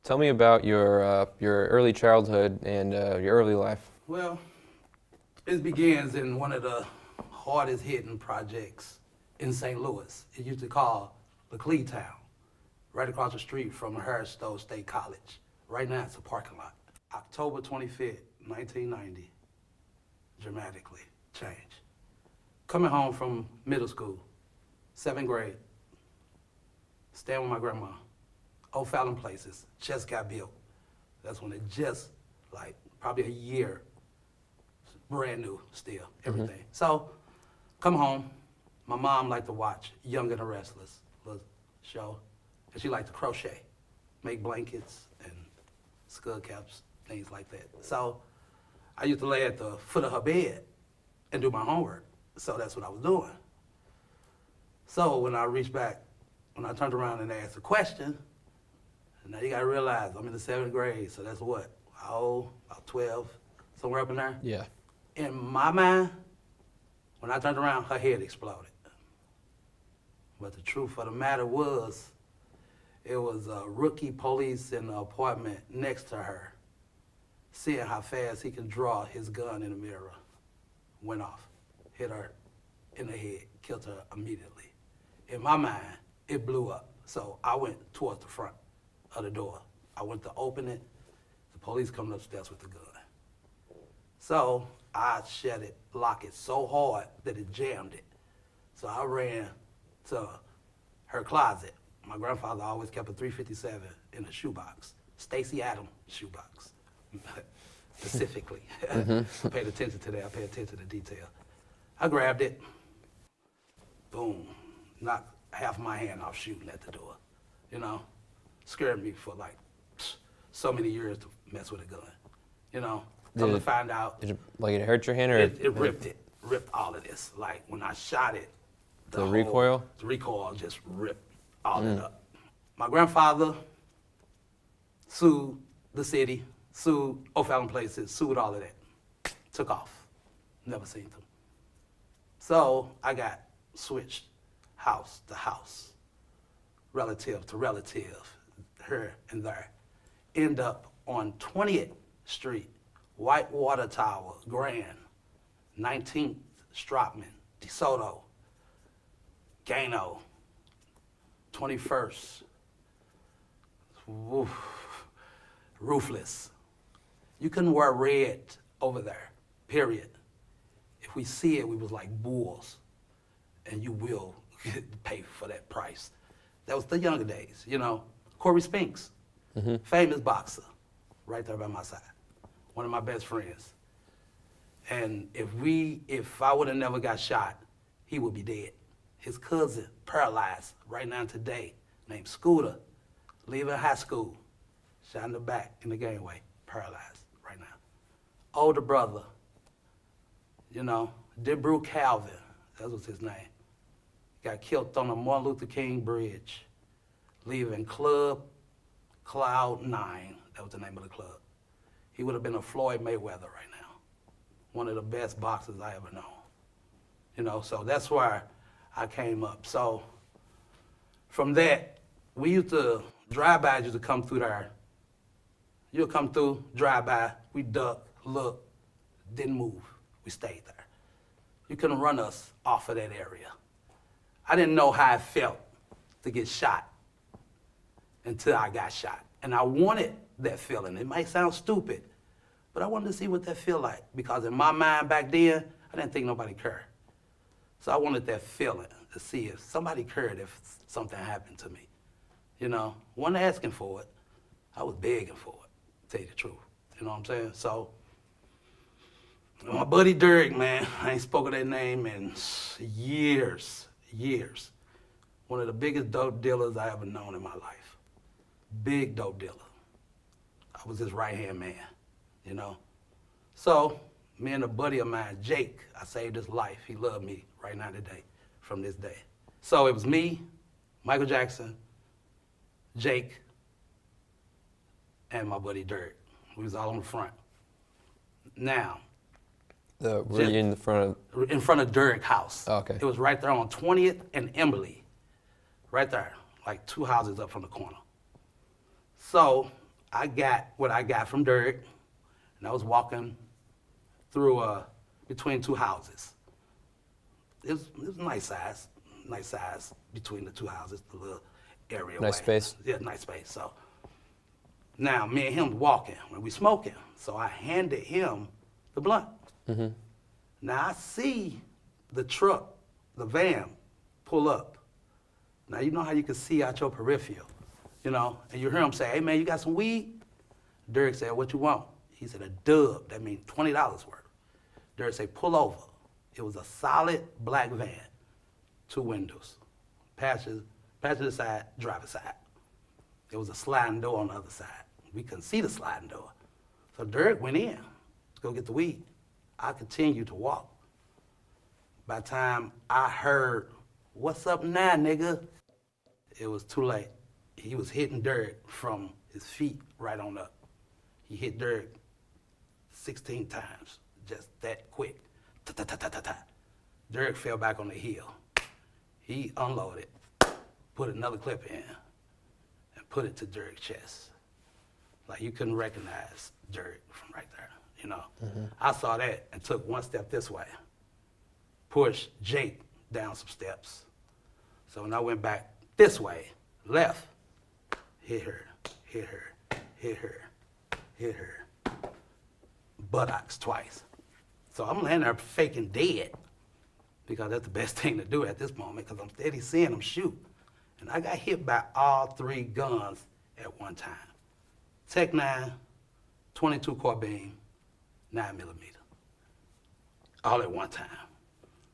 Tell me about your early childhood and your early life. Well, it begins in one of the hardest hitting projects in St. Louis. It used to call the Town, right across the street from Harriston State College. Right now it's a parking lot. October 25th, 1990, dramatically changed. Coming home from middle school, 7th grade, staying with my grandma. O'Fallon Places just got built. That's when it just, like, probably a year, brand new still, everything. So, come home. My mom liked to watch Young and the Restless, little show, and she liked to crochet, make blankets and skull caps, things like that. So, I used to lay at the foot of her bed and do my homework. So that's what I was doing. So when I reached back, when I turned around and asked a question, now you gotta realize I'm in the 7th grade, so that's what, how old? About 12, somewhere up in there? Yeah. In my mind, when I turned around, her head exploded. But the truth of the matter was, it was a rookie police in the apartment next to her, seeing how fast he can draw his gun in the mirror, went off, hit her in the head, killed her immediately. In my mind, it blew up. So I went towards the front of the door. I went to open it, the police coming upstairs with the gun. So I shut it, locked it so hard that it jammed it. So I ran to her closet. My grandfather always kept a .357 in a shoebox, Stacy Adams shoebox, specifically. I paid attention to that, I paid attention to detail. I grabbed it, boom, knocked half my hand off shooting at the door, you know? Scared me for like so many years to mess with a gun, you know? Come to find out. Did it hurt your hand or? It ripped all of this. Like when I shot it, The recoil? The recoil just ripped all it up. My grandfather sued the city, sued O'Fallon Places, sued all of that. Took off, never seen them. So I got switched house to house, relative to relative, here and there. End up on 20th Street, Whitewater Tower, Grand, 19th, Stropman, DeSoto, Gano, 21st, roofless. You couldn't wear red over there, period. If we see it, we was like bulls, and you will pay for that price. That was the younger days, you know. Corey Spinks, famous boxer, right there by my side. One of my best friends. And if I would have never got shot, he would be dead. His cousin, paralyzed right now today, named Scooter, leaving high school, shot in the back in the gangway, paralyzed right now. Older brother, you know, DeBrew Calvin, that was his name. Got killed on the Martin Luther King Bridge, leaving Club Cloud 9, that was the name of the club. He would have been a Floyd Mayweather right now. One of the best boxers I ever known. You know, so that's where I came up. So from that, we used to, drive-bys used to come through there. You'll come through, drive by, we duck, look, didn't move, we stayed there. You couldn't run us off of that area. I didn't know how it felt to get shot until I got shot. And I wanted that feeling. It might sound stupid, but I wanted to see what that feel like, because in my mind back then, I didn't think nobody cared. So I wanted that feeling to see if somebody cared if something happened to me. You know, wasn't asking for it, I was begging for it, to tell you the truth. You know what I'm saying? So, my buddy Derek, man, I ain't spoken that name in years. One of the biggest dope dealers I ever known in my life. Big dope dealer. I was his right-hand man, you know? So, me and a buddy of mine, Jake, I saved his life. He loved me right now today, from this day. So it was me, Michael Jackson, Jake, and my buddy Derek. We was all on the front. Now, Were you in the front of? in front of Derrick's house. Oh, okay. It was right there on 20th and Emily. Right there, like 2 houses up from the corner. So I got what I got from Derek, and I was walking through between two houses. It was a nice size between the two houses, the little area. Nice space. Yeah, nice space. So now me and him walking when we smoking. So I handed him the blunt. Mm-hmm. Now I see the truck, the van, pull up. Now you know how you can see out your peripheral, you know, and you hear him say, "Hey man, you got some weed?" Derek said, "What you want?" He said, "A dub." That means $20 worth. Derek said, "Pull over." It was a solid black van, 2 windows, passenger side, driver side. There was a sliding door on the other side. We couldn't see the sliding door. So Derek went in to go get the weed. I continued to walk. By the time I heard, "What's up now, nigga?" it was too late. He was hitting Derek from his feet right on up. He hit Derek 16 times, just that quick. Ta-ta-ta-ta-ta-ta. Derek fell back on the hill. He unloaded, put another clip in, and put it to Derek's chest. Like you couldn't recognize Derek from right there, you know. Mm-hmm. I saw that and took one step this way, pushed Jake down some steps. So when I went back this way, left, hit her, hit her, hit her, hit her, buttocks twice. So I'm laying there faking dead because that's the best thing to do at this moment because I'm steady seeing them shoot. And I got hit by all 3 guns at one time. Tech 9, 22 carbine, 9mm. All at one time.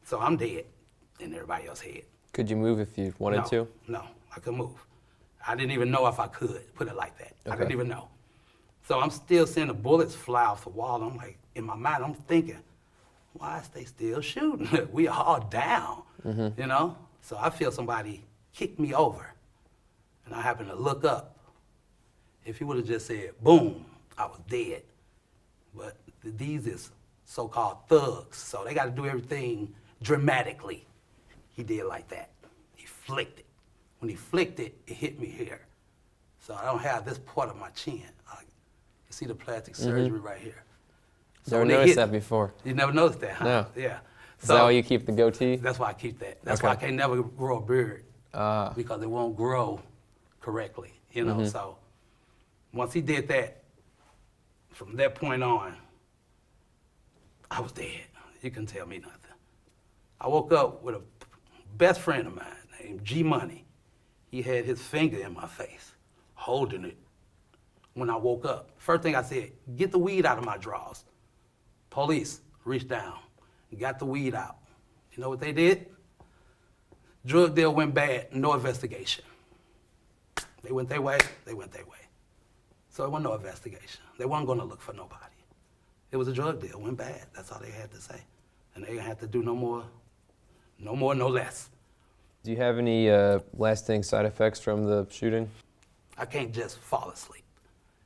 So I'm dead in everybody else's head. Could you move if you wanted to? No, I couldn't move. I didn't even know if I could, put it like that. Okay. I didn't even know. So I'm still seeing the bullets fly off the wall. I'm like, in my mind, I'm thinking, why is they still shooting? We all down, you know? So I feel somebody kick me over, and I happen to look up. If he would have just said, boom, I was dead. But these is so-called thugs, so they got to do everything dramatically. He did like that. He flicked it. When he flicked it, it hit me here. So I don't have this part of my chin. You see the plastic surgery right here. So Never noticed that before. You never noticed that, huh? No. Yeah. Is that why you keep the goatee? That's why I keep that. That's Okay. why I can't never grow a beard because it won't grow correctly, you know? So once he did that, from that point on, I was dead. You couldn't tell me nothing. I woke up with a best friend of mine named G Money. He had his finger in my face, holding it when I woke up. First thing I said, "Get the weed out of my drawers." Police reached down and got the weed out. You know what they did? Drug deal went bad, no investigation. They went their way, they went their way. So it wasn't no investigation. They weren't gonna look for nobody. It was a drug deal, went bad. That's all they had to say. And they didn't have to do no more, no less. Do you have any lasting side effects from the shooting? I can't just fall asleep.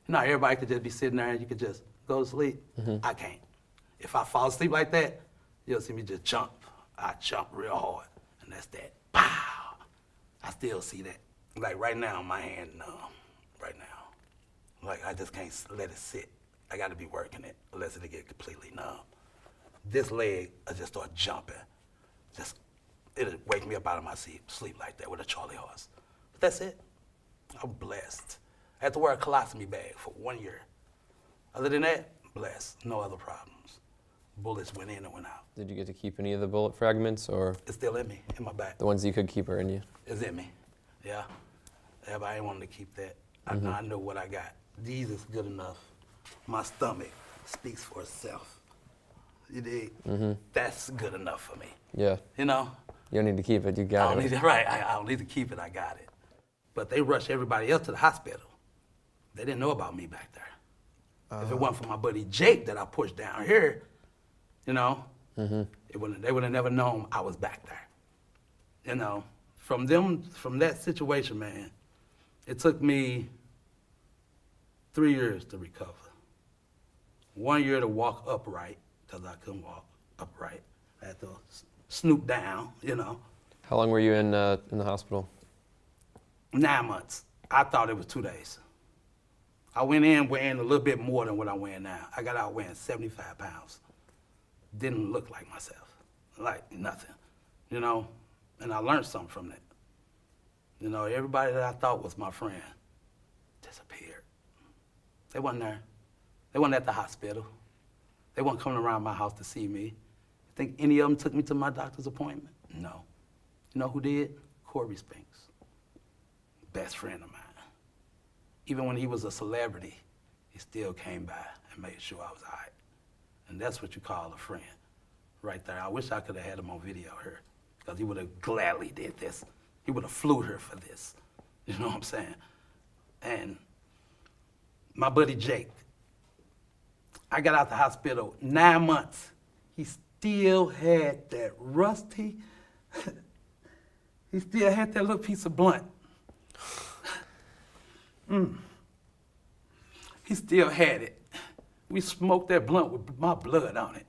You know, everybody could just be sitting there and you could just go to sleep. I can't. If I fall asleep like that, you'll see me just jump. I jump real hard, and that's that. Pow! I still see that. Like right now, my hand numb. Right now. Like I just can't let it sit. I got to be working it, unless it get completely numb. This leg, I just start jumping. It'll wake me up out of my sleep like that with a Charlie horse. But that's it. I'm blessed. I had to wear a colostomy bag for 1 year. Other than that, blessed. No other problems. Bullets went in and went out. Did you get to keep any of the bullet fragments, or It's still in me, in my back. the ones you could keep are in you? It's in me. Yeah. Yeah, but I didn't want to keep that. I know what I got. These is good enough. My stomach speaks for itself. You dig? That's good enough for me. Yeah. You know? You don't need to keep it. You I got don't it. need it. Right. I don't need to keep it. I got it. But they rushed everybody else to the hospital. They didn't know about me back there. If it wasn't for my buddy Jake that I pushed down here, you know, they would have never known I was back there. You know, from that situation, man, it took me 3 years to recover. 1 year to walk upright, because I couldn't walk upright. I had to snoop down, you know. How long were you in the hospital? 9 months. I thought it was 2 days. I went in weighing a little bit more than what I weigh now. I got out weighing 75 pounds. Didn't look like myself, like nothing, you know? And I learned something from that. You know, everybody that I thought was my friend disappeared. They wasn't there. They wasn't at the hospital. They weren't coming around my house to see me. Think any of them took me to my doctor's appointment? No. You know who did? Corey Spinks, best friend of mine. Even when he was a celebrity, he still came by and made sure I was all right. And that's what you call a friend, right there. I wish I could have had him on video here, because he would have gladly did this. He would have flew here for this. You know what I'm saying? And my buddy Jake, I got out the hospital 9 months. He still had that rusty, he still had that little piece of blunt. He still had it. We smoked that blunt with my blood on it.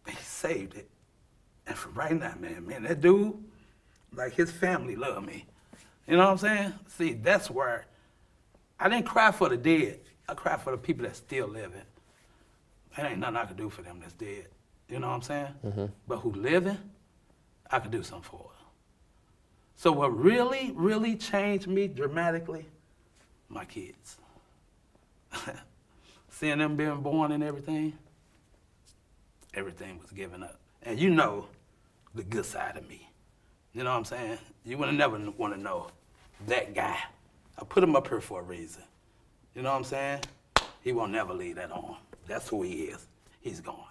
He saved it. And from right now, man, that dude, like his family loved me. You know what I'm saying? See, that's where I didn't cry for the dead. I cried for the people that's still living. There ain't nothing I could do for them that's dead. You know what I'm saying? Mm-hmm. But who living, I could do something for. So what really, really changed me dramatically, my kids. Seeing them being born and everything was given up. And you know the good side of me. You know what I'm saying? You would never want to know that guy. I put him up here for a reason. You know what I'm saying? He won't never leave that on. That's who he is. He's gone.